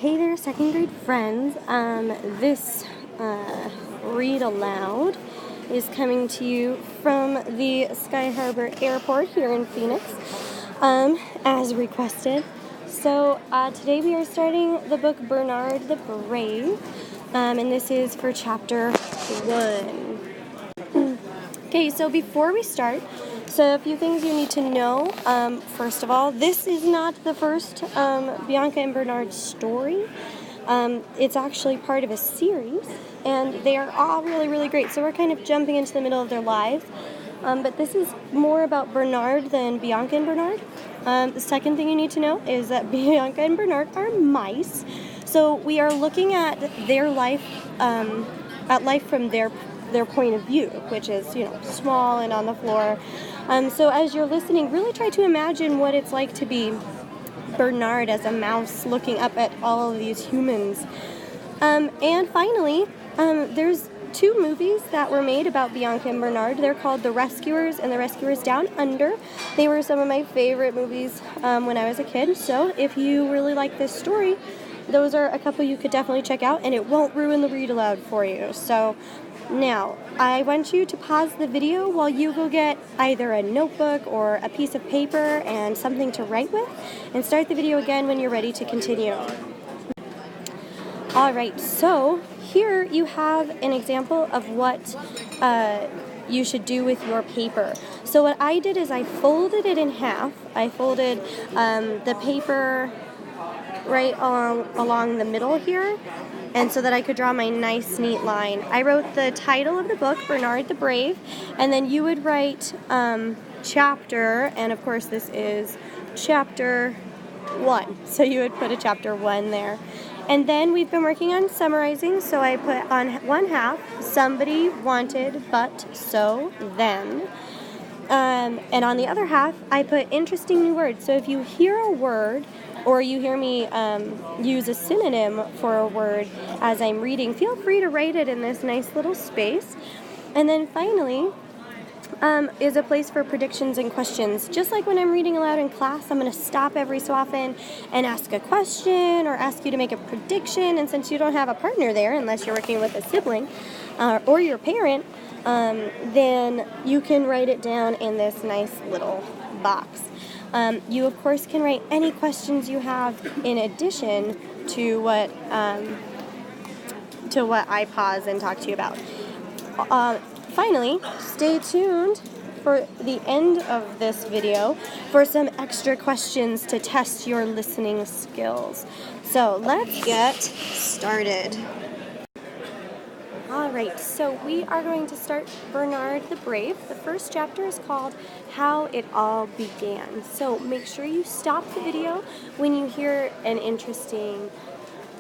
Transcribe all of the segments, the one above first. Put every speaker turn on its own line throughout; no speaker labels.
Hey there, second grade friends. This read aloud is coming to you from the Sky Harbor Airport here in Phoenix, as requested. So today we are starting the book Bernard the Brave, and this is for chapter 1. Okay, so before we start, so a few things you need to know. First of all, this is not the first Bianca and Bernard story. It's actually part of a series, and they are all really, really great. So we're kind of jumping into the middle of their lives. But this is more about Bernard than Bianca and Bernard. The second thing you need to know is that Bianca and Bernard are mice. So we are looking at their life, at life from their point of view, which is, small and on the floor. So as you're listening, really try to imagine what it's like to be Bernard as a mouse looking up at all of these humans. And finally, there's 2 movies that were made about Bianca and Bernard. They're called The Rescuers and The Rescuers Down Under. They were some of my favorite movies when I was a kid. So if you really like this story, those are a couple you could definitely check out, and it won't ruin the read aloud for you. So now, I want you to pause the video while you go get either a notebook or a piece of paper and something to write with, and start the video again when you're ready to continue. Alright, so here you have an example of what you should do with your paper. So what I did is I folded it in half. I folded the paper right along the middle here, and so that I could draw my nice, neat line. I wrote the title of the book, Bernard the Brave, and then you would write chapter, and of course this is chapter 1, so you would put a chapter 1 there. And then we've been working on summarizing, so I put on one half, somebody wanted, but, so, then. And on the other half, I put interesting new words. So if you hear a word, or you hear me use a synonym for a word as I'm reading, feel free to write it in this nice little space. And then finally is a place for predictions and questions. Just like when I'm reading aloud in class, I'm going to stop every so often and ask a question or ask you to make a prediction. And since you don't have a partner there, unless you're working with a sibling or your parent, then you can write it down in this nice little box. You, of course, can write any questions you have in addition to what I pause and talk to you about. Finally, stay tuned for the end of this video for some extra questions to test your listening skills. So let's get started. Alright, so we are going to start Bernard the Brave. The first chapter is called How It All Began. So make sure you stop the video when you hear an interesting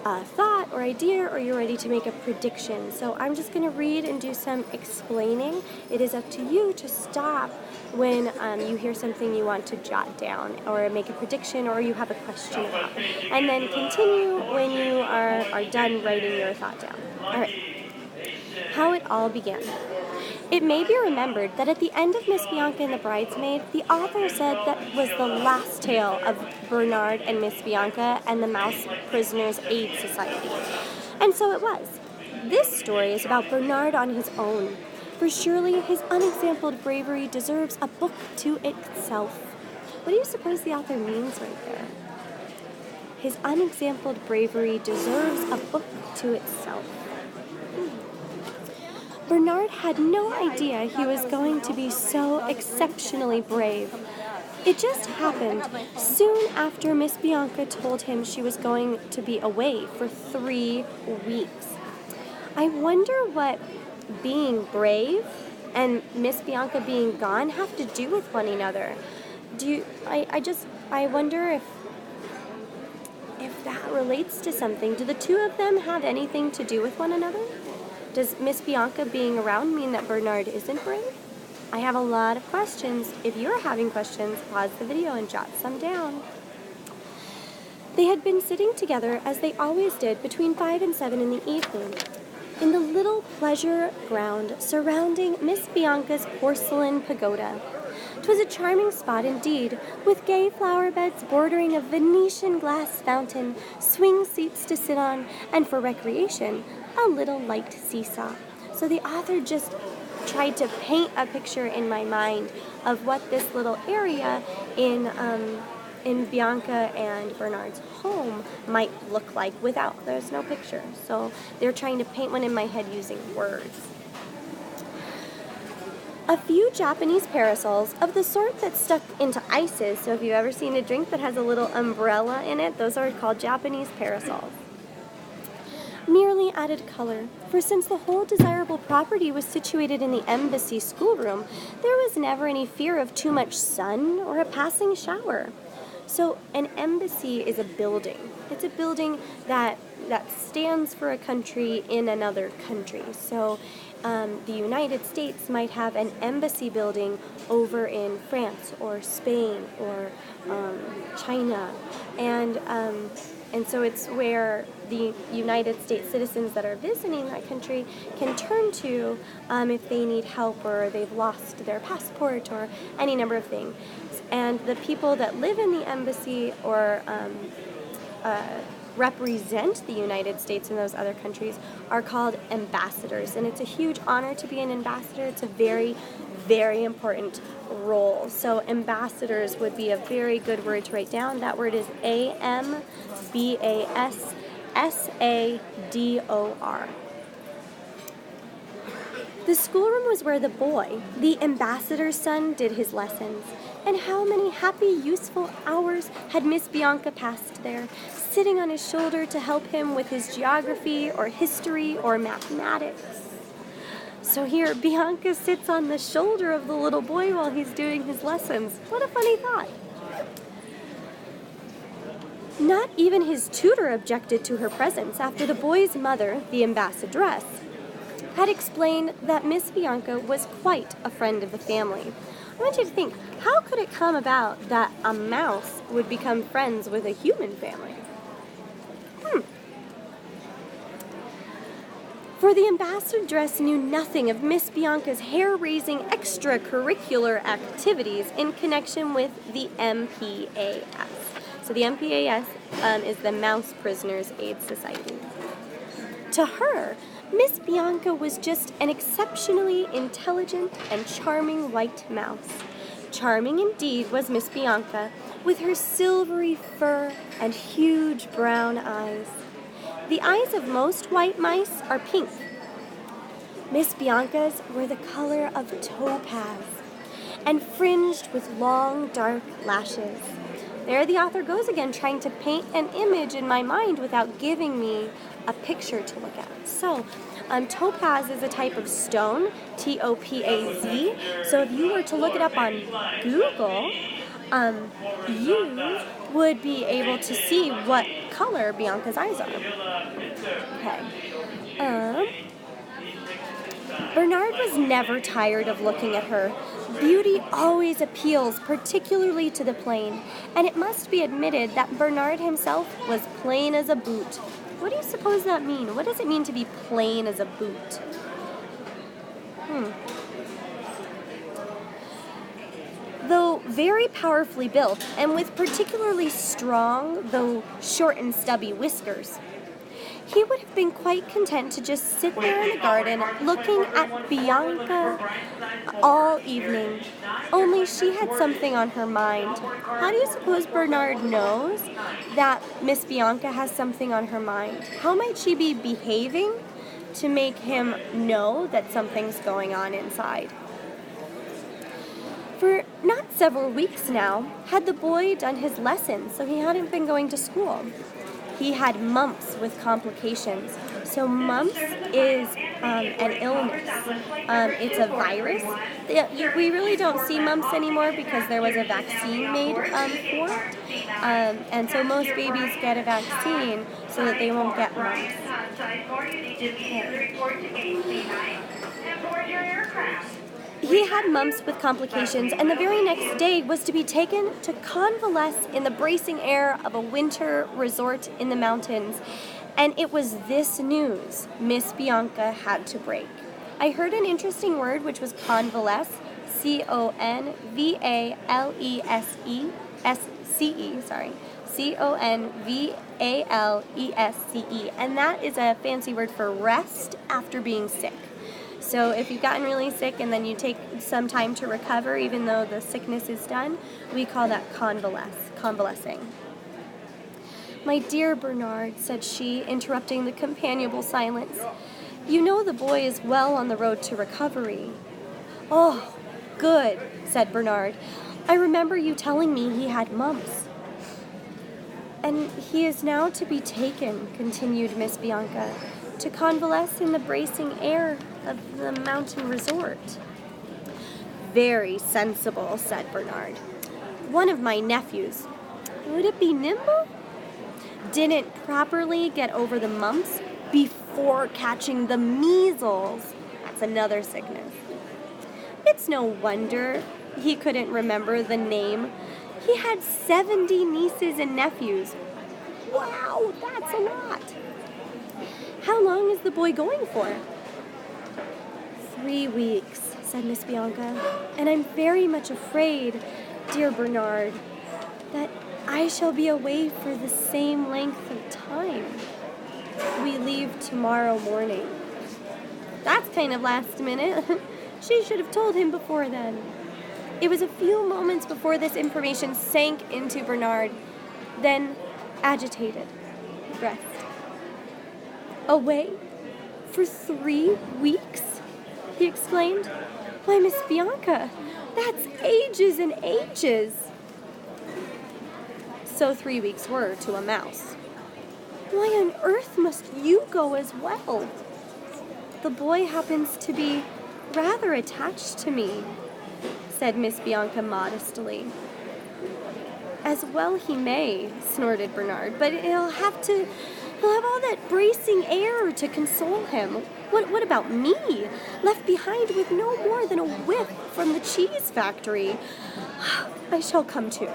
thought or idea, or you're ready to make a prediction. So I'm just going to read and do some explaining. It is up to you to stop when you hear something you want to jot down or make a prediction or you have a question about. And then continue when you are done writing your thought down. Alright. How it all began. It may be remembered that at the end of Miss Bianca and the Bridesmaid, the author said that was the last tale of Bernard and Miss Bianca and the Mouse Prisoners Aid Society. And so it was. This story is about Bernard on his own, for surely his unexampled bravery deserves a book to itself. What do you suppose the author means right there? His unexampled bravery deserves a book to itself. Bernard had no idea he was going to be so exceptionally brave. It just happened soon after Miss Bianca told him she was going to be away for 3 weeks. I wonder what being brave and Miss Bianca being gone have to do with one another. I wonder if that relates to something. Do the 2 of them have anything to do with one another? Does Miss Bianca being around mean that Bernard isn't brave? I have a lot of questions. If you're having questions, pause the video and jot some down. They had been sitting together as they always did between 5 and 7 in the evening, in the little pleasure ground surrounding Miss Bianca's porcelain pagoda. 'Twas a charming spot indeed, with gay flower beds bordering a Venetian glass fountain, swing seats to sit on, and for recreation, a little light seesaw. So the author just tried to paint a picture in my mind of what this little area in Bianca and Bernard's home might look like there's no picture. So they're trying to paint one in my head using words. A few Japanese parasols of the sort that's stuck into ices, so if you've ever seen a drink that has a little umbrella in it, those are called Japanese parasols, merely added color, for since the whole desirable property was situated in the embassy schoolroom, there was never any fear of too much sun or a passing shower. So an embassy is a building. It's a building that stands for a country in another country. So the United States might have an embassy building over in France or Spain or China, and so it's where the United States citizens that are visiting that country can turn to if they need help or they've lost their passport or any number of things. And the people that live in the embassy or represent the United States in those other countries are called ambassadors. And it's a huge honor to be an ambassador. It's a very, very important role. So ambassadors would be a very good word to write down. That word is ambassador. The schoolroom was where the boy, the ambassador's son, did his lessons. And how many happy, useful hours had Miss Bianca passed there, sitting on his shoulder to help him with his geography or history or mathematics. So here, Bianca sits on the shoulder of the little boy while he's doing his lessons. What a funny thought. Not even his tutor objected to her presence after the boy's mother, the ambassadress, had explained that Miss Bianca was quite a friend of the family. I want you to think, how could it come about that a mouse would become friends with a human family? For the ambassadress knew nothing of Miss Bianca's hair-raising extracurricular activities in connection with the MPAS. So the MPAS is the Mouse Prisoners Aid Society. To her, Miss Bianca was just an exceptionally intelligent and charming white mouse. Charming indeed was Miss Bianca, with her silvery fur and huge brown eyes. The eyes of most white mice are pink. Miss Bianca's were the color of topaz and fringed with long, dark lashes. There the author goes again, trying to paint an image in my mind without giving me a picture to look at. So, topaz is a type of stone, T-O-P-A-Z. So if you were to look it up on Google, you would be able to see what color Bianca's eyes are. Okay. Bernard was never tired of looking at her. Beauty always appeals, particularly to the plain, and it must be admitted that Bernard himself was plain as a boot. What do you suppose that means? What does it mean to be plain as a boot? Though very powerfully built, and with particularly strong, though short and stubby whiskers, he would have been quite content to just sit there in the garden looking at Bianca all evening. Only she had something on her mind. How do you suppose Bernard knows that Miss Bianca has something on her mind? How might she be behaving to make him know that something's going on inside? For not several weeks now had the boy done his lessons, so he hadn't been going to school. He had mumps with complications. So mumps is an illness. It's a virus. We really don't see mumps anymore because there was a vaccine made for it. And so most babies get a vaccine so that they won't get mumps. He had mumps with complications, and the very next day was to be taken to convalesce in the bracing air of a winter resort in the mountains. And it was this news Miss Bianca had to break. I heard an interesting word, which was convalesce. Convalesce, and that is a fancy word for rest after being sick. So if you've gotten really sick and then you take some time to recover, even though the sickness is done, we call that convalescing. "My dear Bernard," said she, interrupting the companionable silence, "you know the boy is well on the road to recovery." "Oh, good," said Bernard. "I remember you telling me he had mumps." "And he is now to be taken," continued Miss Bianca, "to convalesce in the bracing air of the mountain resort." "Very sensible," said Bernard. "One of my nephews, would it be Nimble, didn't properly get over the mumps before catching the measles. That's another sickness. It's no wonder he couldn't remember the name. He had 70 nieces and nephews. Wow, that's a lot. How long is the boy going for?" 3 weeks, said Miss Bianca, "and I'm very much afraid, dear Bernard, that I shall be away for the same length of time. We leave tomorrow morning." That's kind of last minute. She should have told him before then. It was a few moments before this information sank into Bernard, then agitated, rest. "Away? For 3 weeks?" he exclaimed. "Why, Miss Bianca, that's ages and ages." So 3 weeks were to a mouse. "Why on earth must you go as well?" "The boy happens to be rather attached to me," said Miss Bianca modestly. "As well he may," snorted Bernard, "but he'll have all that bracing air to console him. What about me, left behind with no more than a whiff from the cheese factory?" "I shall come too,"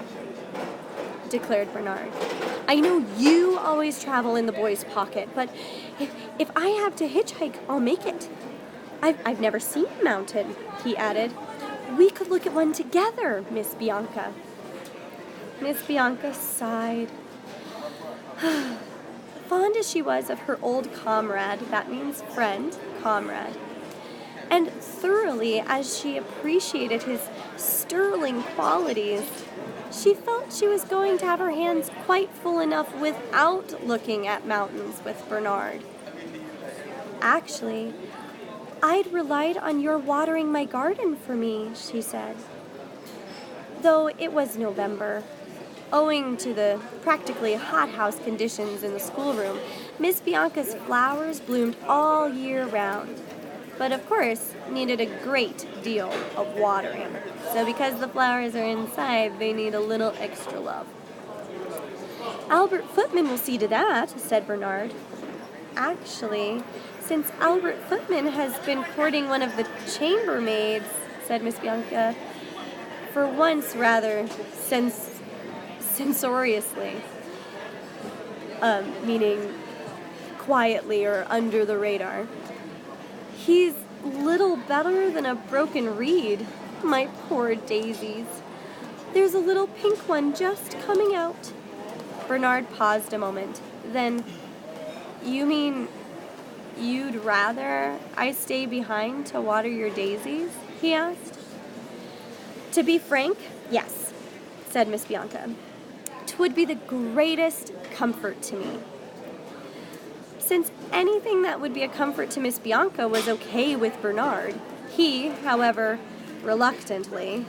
declared Bernard. "I know you always travel in the boy's pocket, but if I have to hitchhike, I'll make it. I've never seen a mountain," he added. "We could look at one together, Miss Bianca." Miss Bianca sighed. Fond as she was of her old comrade, that means friend, comrade, and thoroughly as she appreciated his sterling qualities, she felt she was going to have her hands quite full enough without looking at mountains with Bernard. "Actually, I'd relied on your watering my garden for me," she said. Though it was November, owing to the practically hothouse conditions in the schoolroom, Miss Bianca's flowers bloomed all year round, but of course needed a great deal of watering. So because the flowers are inside, they need a little extra love. "Albert Footman will see to that," said Bernard. "Actually, since Albert Footman has been courting one of the chambermaids," said Miss Bianca, for once rather censoriously, meaning quietly or under the radar. "He's little better than a broken reed, my poor daisies. There's a little pink one just coming out." Bernard paused a moment. Then, "You mean you'd rather I stay behind to water your daisies?" he asked. "To be frank, yes," said Miss Bianca. "'Twould be the greatest comfort to me." Since anything that would be a comfort to Miss Bianca was okay with Bernard, he, however, reluctantly,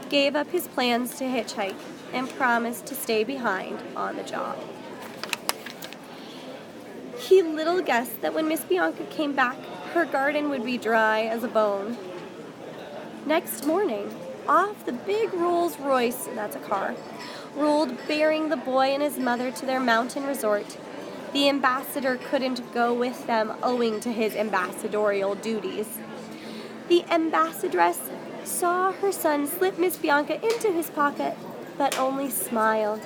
gave up his plans to hitchhike and promised to stay behind on the job. He little guessed that when Miss Bianca came back, her garden would be dry as a bone. Next morning, off the big Rolls Royce, that's a car, rolled bearing the boy and his mother to their mountain resort. The ambassador couldn't go with them owing to his ambassadorial duties. The ambassadress saw her son slip Miss Bianca into his pocket, but only smiled.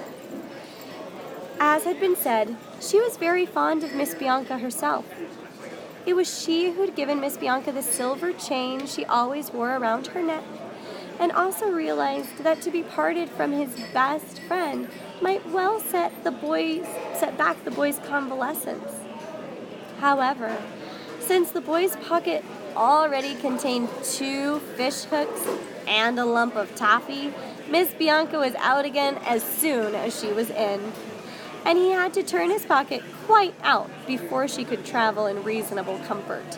As had been said, she was very fond of Miss Bianca herself. It was she who had given Miss Bianca the silver chain she always wore around her neck, and also realized that to be parted from his best friend might well set back the boy's convalescence. However, since the boy's pocket already contained 2 fish hooks and a lump of toffee, Miss Bianca was out again as soon as she was in, and he had to turn his pocket quite out before she could travel in reasonable comfort.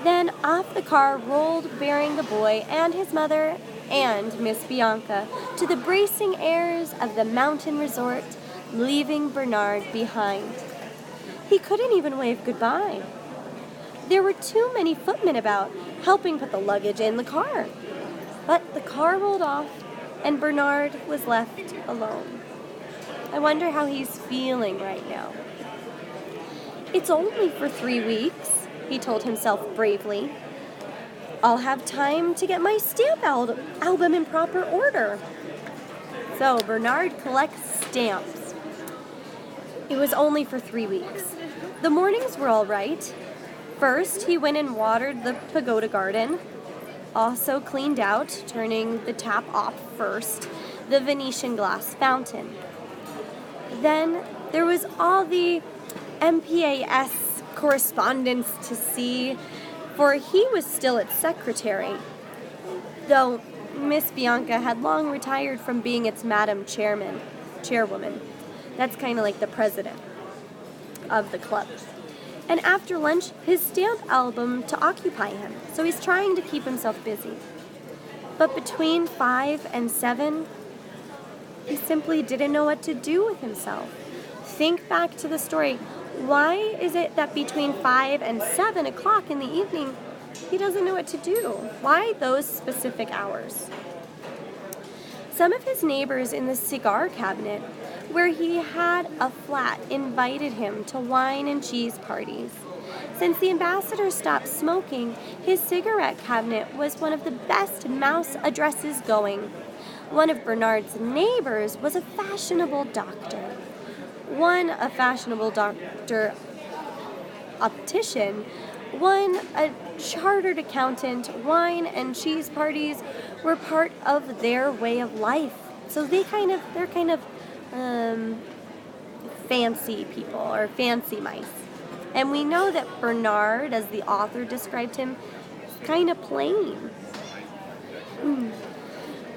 Then off the car rolled, bearing the boy and his mother and Miss Bianca to the bracing airs of the mountain resort, leaving Bernard behind. He couldn't even wave goodbye. There were too many footmen about, helping put the luggage in the car. But the car rolled off, and Bernard was left alone. I wonder how he's feeling right now. It's only for 3 weeks, he told himself bravely. I'll have time to get my stamp album in proper order. So Bernard collects stamps. It was only for 3 weeks. The mornings were all right. First, he went and watered the pagoda garden, also cleaned out, turning the tap off first, the Venetian glass fountain. Then there was all the MPAS correspondence to see, for he was still its secretary, though Miss Bianca had long retired from being its Madam Chairwoman. That's kind of like the president of the club. And after lunch, his stamp album to occupy him, so he's trying to keep himself busy. But between 5 and 7, he simply didn't know what to do with himself. Think back to the story. Why is it that between 5 and 7 o'clock in the evening, he doesn't know what to do? Why those specific hours? Some of his neighbors in the cigar cabinet, where he had a flat, invited him to wine and cheese parties. Since the ambassador stopped smoking, his cigarette cabinet was one of the best mouse addresses going. One of Bernard's neighbors was a fashionable doctor. One a fashionable doctor optician, one a chartered accountant. Wine and cheese parties were part of their way of life. So they're kind of fancy people, or fancy mice. And we know that Bernard, as the author described him, is kind of plain.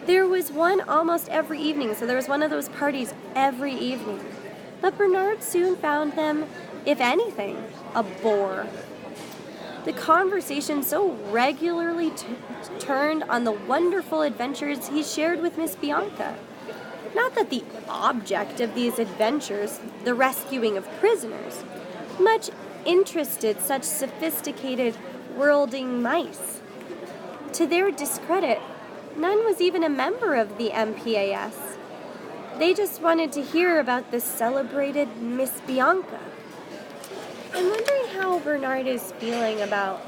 There was one almost every evening, so there was one of those parties every evening. But Bernard soon found them, if anything, a bore. The conversation so regularly turned on the wonderful adventures he shared with Miss Bianca. Not that the object of these adventures, the rescuing of prisoners, much interested such sophisticated, worlding mice. To their discredit, none was even a member of the MPAS. They just wanted to hear about the celebrated Miss Bianca. I'm wondering how Bernard is feeling about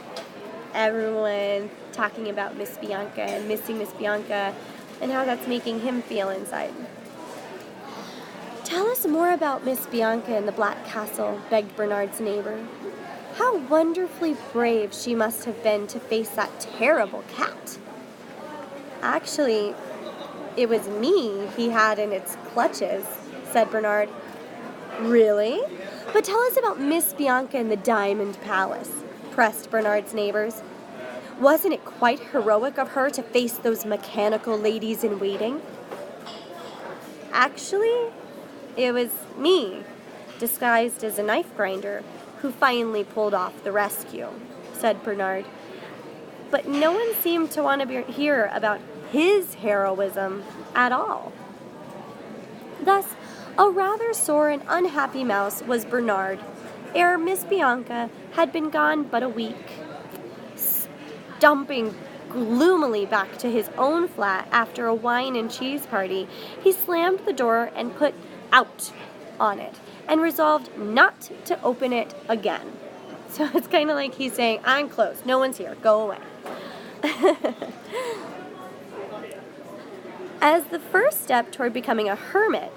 everyone talking about Miss Bianca and missing Miss Bianca, and how that's making him feel inside. Tell us more about Miss Bianca in the Black Castle, begged Bernard's neighbor. How wonderfully brave she must have been to face that terrible cat. Actually, it was me he had in its clutches, said Bernard. Really? But tell us about Miss Bianca in the Diamond Palace, pressed Bernard's neighbors. Wasn't it quite heroic of her to face those mechanical ladies in waiting? Actually, it was me, disguised as a knife grinder, who finally pulled off the rescue, said Bernard. But no one seemed to want to hear about his heroism at all. Thus, a rather sore and unhappy mouse was Bernard, ere Miss Bianca had been gone but a week. Stumping gloomily back to his own flat after a wine and cheese party, he slammed the door and put "out" on it, and resolved not to open it again. So it's kind of like he's saying, I'm closed, no one's here, go away. As the first step toward becoming a hermit,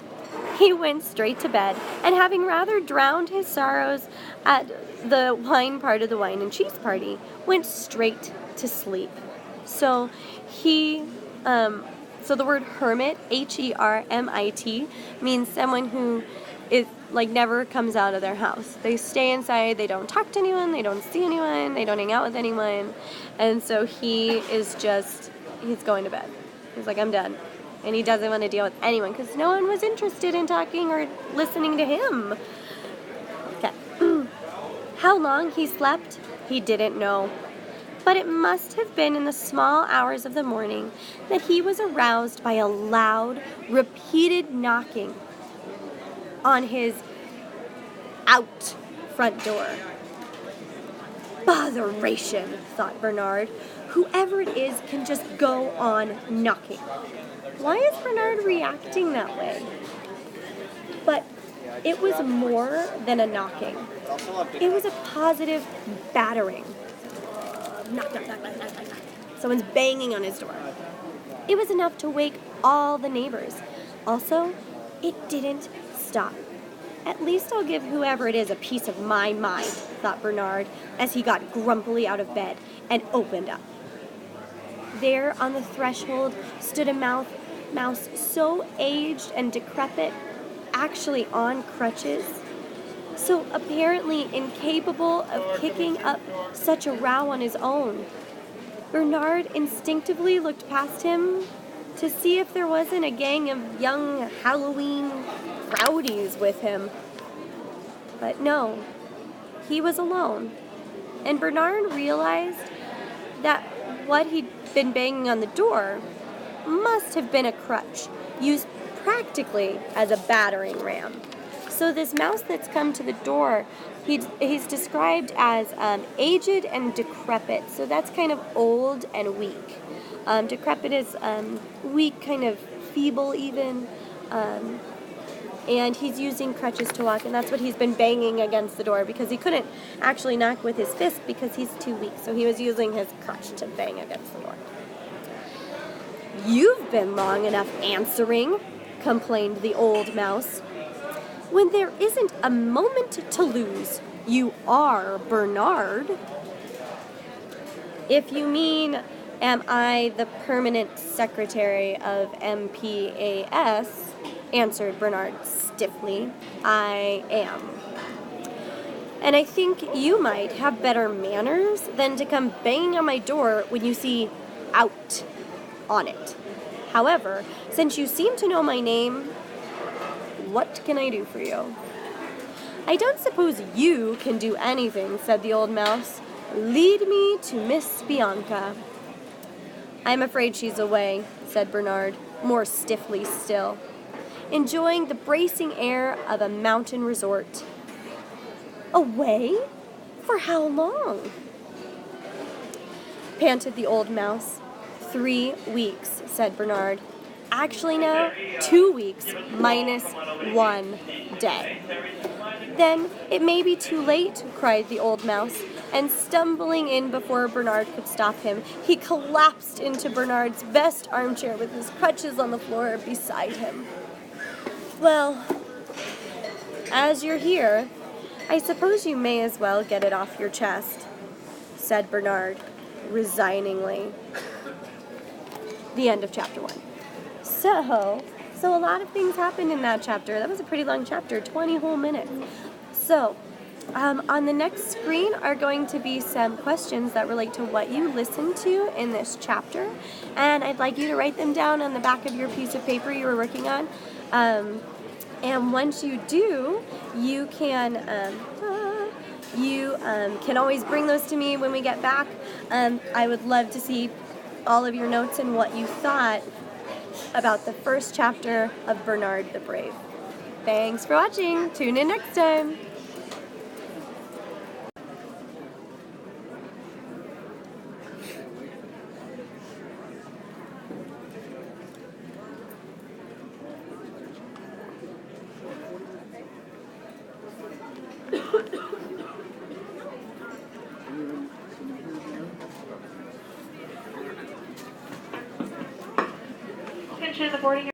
he went straight to bed, and having rather drowned his sorrows at the wine part of the wine and cheese party, went straight to sleep. So he So the word hermit, Hermit, means someone who is like never comes out of their house. They stay inside, they don't talk to anyone, they don't see anyone, they don't hang out with anyone. And so he's going to bed. He's like, I'm done. And he doesn't want to deal with anyone because no one was interested in talking or listening to him. Okay. How long he slept, he didn't know. But it must have been in the small hours of the morning that he was aroused by a loud, repeated knocking on his out front door. Botheration, thought Bernard. Whoever it is can just go on knocking. Why is Bernard reacting that way? But it was more than a knocking. It was a positive battering. Knock, knock, knock, knock, knock, knock. Someone's banging on his door. It was enough to wake all the neighbors. Also, it didn't stop. At least I'll give whoever it is a piece of my mind, thought Bernard, as he got grumpily out of bed and opened up. There on the threshold stood a mouse so aged and decrepit, actually on crutches, so apparently incapable of kicking up such a row on his own. Bernard instinctively looked past him to see if there wasn't a gang of young Halloween rowdies with him. But no, he was alone. And Bernard realized that what he'd been banging on the door must have been a crutch, used practically as a battering ram. So this mouse that's come to the door, he's described as aged and decrepit. So that's kind of old and weak. Decrepit is weak, kind of feeble even. And he's using crutches to walk, and that's what he's been banging against the door because he couldn't actually knock with his fist because he's too weak. So he was using his crutch to bang against the door. You've been long enough answering, complained the old mouse. When there isn't a moment to lose, you are Bernard. If you mean, am I the permanent secretary of MPAS, answered Bernard stiffly, I am. And I think you might have better manners than to come banging on my door when you see out on it. However, since you seem to know my name, what can I do for you? I don't suppose you can do anything, said the old mouse. Lead me to Miss Bianca. I'm afraid she's away, said Bernard, more stiffly still, enjoying the bracing air of a mountain resort. Away? For how long? Panted the old mouse. 3 weeks, said Bernard. Actually now, 2 weeks minus 1 day. Then it may be too late, cried the old mouse, and stumbling in before Bernard could stop him, he collapsed into Bernard's best armchair with his crutches on the floor beside him. Well, as you're here, I suppose you may as well get it off your chest, said Bernard, resigningly. The end of chapter 1. So a lot of things happened in that chapter. That was a pretty long chapter, 20 whole minutes. So, on the next screen are going to be some questions that relate to what you listened to in this chapter. And I'd like you to write them down on the back of your piece of paper you were working on. And once you do, you can always bring those to me when we get back. I would love to see all of your notes and what you thought about the first chapter of Bernard the Brave. Thanks for watching. Tune in next time.
Attention, the boarding